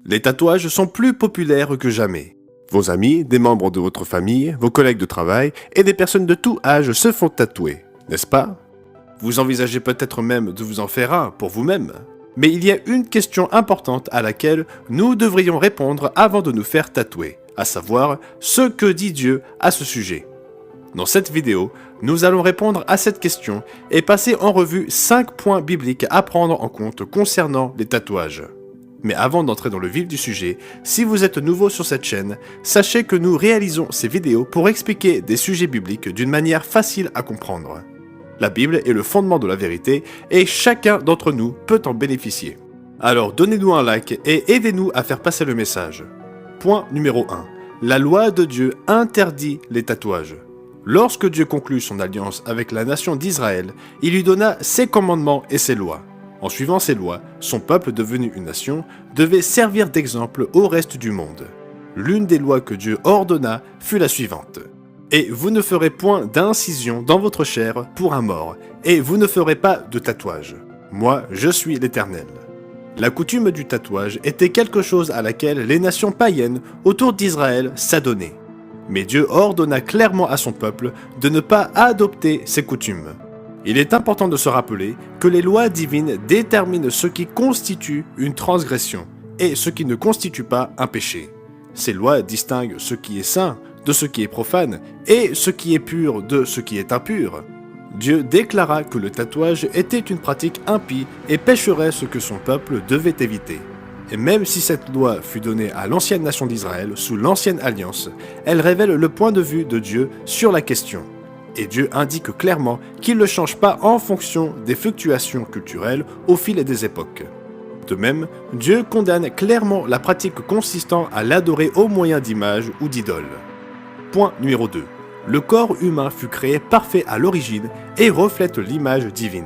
Les tatouages sont plus populaires que jamais. Vos amis, des membres de votre famille, vos collègues de travail et des personnes de tout âge se font tatouer, n'est-ce pas? Vous envisagez peut-être même de vous en faire un pour vous-même. Mais il y a une question importante à laquelle nous devrions répondre avant de nous faire tatouer, à savoir ce que dit Dieu à ce sujet. Dans cette vidéo, nous allons répondre à cette question et passer en revue 5 points bibliques à prendre en compte concernant les tatouages. Mais avant d'entrer dans le vif du sujet, si vous êtes nouveau sur cette chaîne, sachez que nous réalisons ces vidéos pour expliquer des sujets bibliques d'une manière facile à comprendre. La Bible est le fondement de la vérité et chacun d'entre nous peut en bénéficier. Alors donnez-nous un like et aidez-nous à faire passer le message. Point numéro 1. La loi de Dieu interdit les tatouages. Lorsque Dieu conclut son alliance avec la nation d'Israël, il lui donna ses commandements et ses lois. En suivant ces lois, son peuple devenu une nation devait servir d'exemple au reste du monde. L'une des lois que Dieu ordonna fut la suivante. Et vous ne ferez point d'incision dans votre chair pour un mort, et vous ne ferez pas de tatouage. Moi, je suis l'Éternel. La coutume du tatouage était quelque chose à laquelle les nations païennes autour d'Israël s'adonnaient. Mais Dieu ordonna clairement à son peuple de ne pas adopter ces coutumes. Il est important de se rappeler que les lois divines déterminent ce qui constitue une transgression et ce qui ne constitue pas un péché. Ces lois distinguent ce qui est saint de ce qui est profane et ce qui est pur de ce qui est impur. Dieu déclara que le tatouage était une pratique impie et pécheresse que son peuple devait éviter. Et même si cette loi fut donnée à l'ancienne nation d'Israël sous l'ancienne alliance, elle révèle le point de vue de Dieu sur la question. Et Dieu indique clairement qu'il ne change pas en fonction des fluctuations culturelles au fil des époques. De même, Dieu condamne clairement la pratique consistant à l'adorer au moyen d'images ou d'idoles. Point numéro 2. Le corps humain fut créé parfait à l'origine et reflète l'image divine.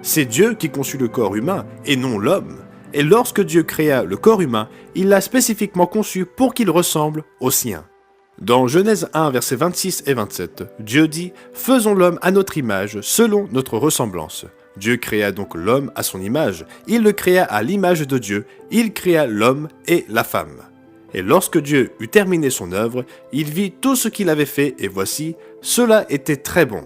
C'est Dieu qui conçut le corps humain et non l'homme. Et lorsque Dieu créa le corps humain, il l'a spécifiquement conçu pour qu'il ressemble au sien. Dans Genèse 1, versets 26 et 27, Dieu dit « Faisons l'homme à notre image, selon notre ressemblance ». Dieu créa donc l'homme à son image, il le créa à l'image de Dieu, il créa l'homme et la femme. Et lorsque Dieu eut terminé son œuvre, il vit tout ce qu'il avait fait, et voici, cela était très bon.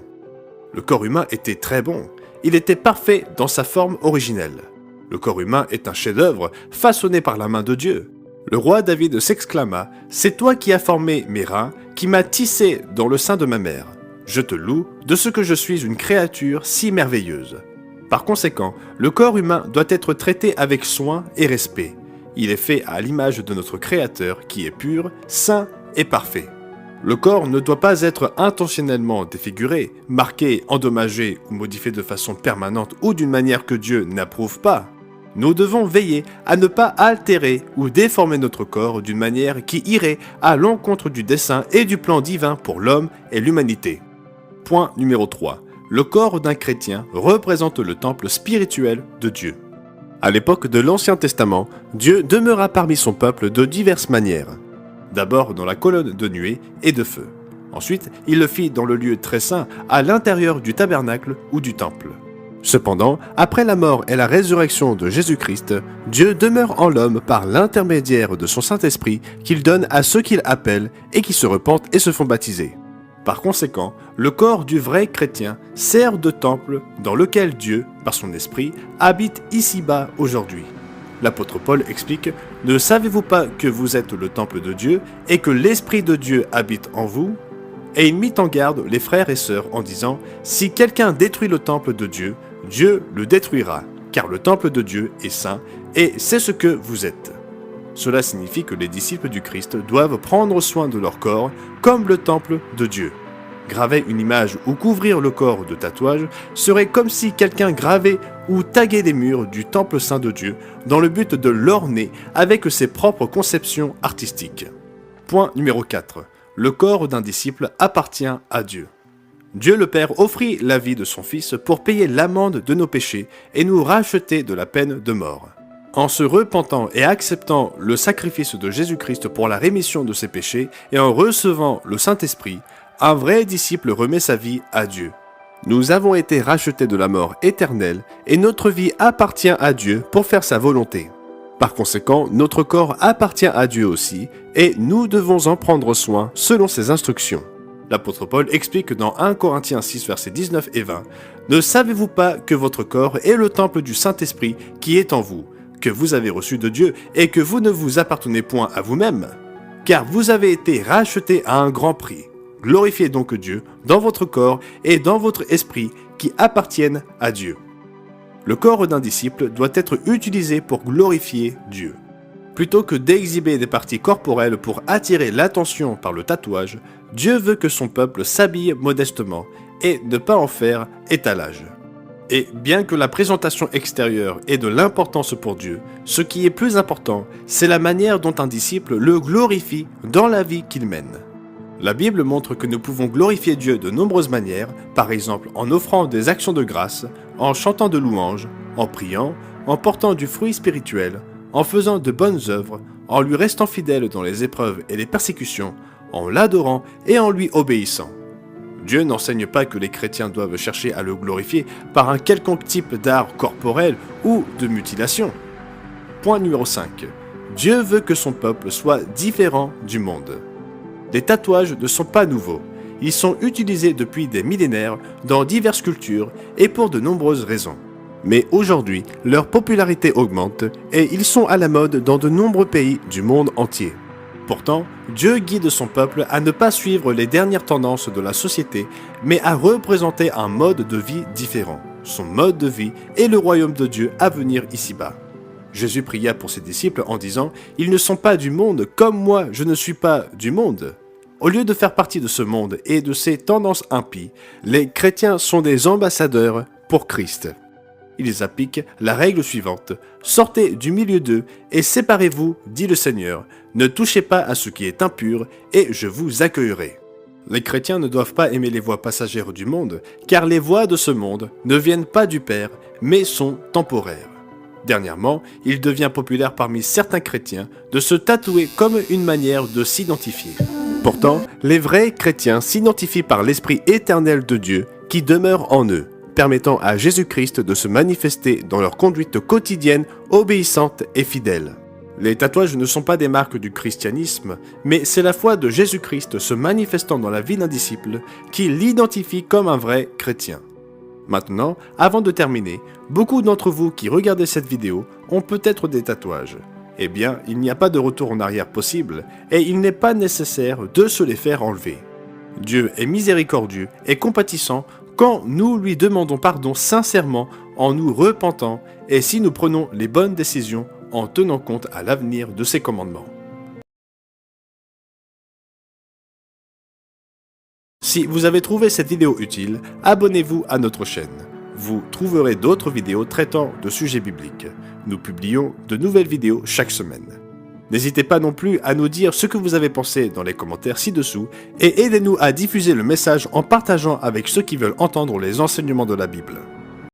Le corps humain était très bon, il était parfait dans sa forme originelle. Le corps humain est un chef-d'œuvre façonné par la main de Dieu. Le roi David s'exclama « C'est toi qui as formé mes reins, qui m'as tissé dans le sein de ma mère. Je te loue de ce que je suis une créature si merveilleuse. » Par conséquent, le corps humain doit être traité avec soin et respect. Il est fait à l'image de notre Créateur qui est pur, saint et parfait. Le corps ne doit pas être intentionnellement défiguré, marqué, endommagé ou modifié de façon permanente ou d'une manière que Dieu n'approuve pas. Nous devons veiller à ne pas altérer ou déformer notre corps d'une manière qui irait à l'encontre du dessein et du plan divin pour l'homme et l'humanité. Point numéro 3. Le corps d'un chrétien représente le temple spirituel de Dieu. À l'époque de l'Ancien Testament, Dieu demeura parmi son peuple de diverses manières. D'abord dans la colonne de nuée et de feu. Ensuite, il le fit dans le lieu très saint, à l'intérieur du tabernacle ou du temple. Cependant, après la mort et la résurrection de Jésus-Christ, Dieu demeure en l'homme par l'intermédiaire de son Saint-Esprit qu'il donne à ceux qu'il appelle et qui se repentent et se font baptiser. Par conséquent, le corps du vrai chrétien sert de temple dans lequel Dieu, par son esprit, habite ici-bas aujourd'hui. L'apôtre Paul explique « Ne savez-vous pas que vous êtes le temple de Dieu et que l'Esprit de Dieu habite en vous ?» Et il mit en garde les frères et sœurs en disant « Si quelqu'un détruit le temple de Dieu, Dieu le détruira, car le temple de Dieu est saint et c'est ce que vous êtes. » Cela signifie que les disciples du Christ doivent prendre soin de leur corps comme le temple de Dieu. Graver une image ou couvrir le corps de tatouage serait comme si quelqu'un gravait ou taguait les murs du temple saint de Dieu dans le but de l'orner avec ses propres conceptions artistiques. Point numéro 4. Le corps d'un disciple appartient à Dieu. Dieu le Père offrit la vie de son Fils pour payer l'amende de nos péchés et nous racheter de la peine de mort. En se repentant et acceptant le sacrifice de Jésus-Christ pour la rémission de ses péchés et en recevant le Saint-Esprit, un vrai disciple remet sa vie à Dieu. Nous avons été rachetés de la mort éternelle et notre vie appartient à Dieu pour faire sa volonté. Par conséquent, notre corps appartient à Dieu aussi, et nous devons en prendre soin selon ses instructions. L'apôtre Paul explique dans 1 Corinthiens 6, versets 19 et 20, « Ne savez-vous pas que votre corps est le temple du Saint-Esprit qui est en vous, que vous avez reçu de Dieu, et que vous ne vous appartenez point à vous-même? Car vous avez été rachetés à un grand prix. Glorifiez donc Dieu dans votre corps et dans votre esprit qui appartiennent à Dieu. » Le corps d'un disciple doit être utilisé pour glorifier Dieu. Plutôt que d'exhiber des parties corporelles pour attirer l'attention par le tatouage, Dieu veut que son peuple s'habille modestement et ne pas en faire étalage. Et bien que la présentation extérieure ait de l'importance pour Dieu, ce qui est plus important, c'est la manière dont un disciple le glorifie dans la vie qu'il mène. La Bible montre que nous pouvons glorifier Dieu de nombreuses manières, par exemple en offrant des actions de grâce, en chantant de louanges, en priant, en portant du fruit spirituel, en faisant de bonnes œuvres, en lui restant fidèle dans les épreuves et les persécutions, en l'adorant et en lui obéissant. Dieu n'enseigne pas que les chrétiens doivent chercher à le glorifier par un quelconque type d'art corporel ou de mutilation. Point numéro 5. Dieu veut que son peuple soit différent du monde. Les tatouages ne sont pas nouveaux. Ils sont utilisés depuis des millénaires dans diverses cultures et pour de nombreuses raisons. Mais aujourd'hui, leur popularité augmente et ils sont à la mode dans de nombreux pays du monde entier. Pourtant, Dieu guide son peuple à ne pas suivre les dernières tendances de la société, mais à représenter un mode de vie différent. Son mode de vie est le royaume de Dieu à venir ici-bas. Jésus pria pour ses disciples en disant « Ils ne sont pas du monde, comme moi je ne suis pas du monde ». Au lieu de faire partie de ce monde et de ses tendances impies, les chrétiens sont des ambassadeurs pour Christ. Ils appliquent la règle suivante « Sortez du milieu d'eux et séparez-vous, dit le Seigneur. Ne touchez pas à ce qui est impur et je vous accueillerai. » Les chrétiens ne doivent pas aimer les voies passagères du monde, car les voies de ce monde ne viennent pas du Père, mais sont temporaires. Dernièrement, il devient populaire parmi certains chrétiens de se tatouer comme une manière de s'identifier. Pourtant, les vrais chrétiens s'identifient par l'Esprit éternel de Dieu qui demeure en eux, permettant à Jésus-Christ de se manifester dans leur conduite quotidienne, obéissante et fidèle. Les tatouages ne sont pas des marques du christianisme, mais c'est la foi de Jésus-Christ se manifestant dans la vie d'un disciple qui l'identifie comme un vrai chrétien. Maintenant, avant de terminer, beaucoup d'entre vous qui regardez cette vidéo ont peut-être des tatouages. Eh bien, il n'y a pas de retour en arrière possible, et il n'est pas nécessaire de se les faire enlever. Dieu est miséricordieux et compatissant quand nous lui demandons pardon sincèrement en nous repentant et si nous prenons les bonnes décisions en tenant compte à l'avenir de ses commandements. Si vous avez trouvé cette vidéo utile, abonnez-vous à notre chaîne. Vous trouverez d'autres vidéos traitant de sujets bibliques. Nous publions de nouvelles vidéos chaque semaine. N'hésitez pas non plus à nous dire ce que vous avez pensé dans les commentaires ci-dessous et aidez-nous à diffuser le message en partageant avec ceux qui veulent entendre les enseignements de la Bible.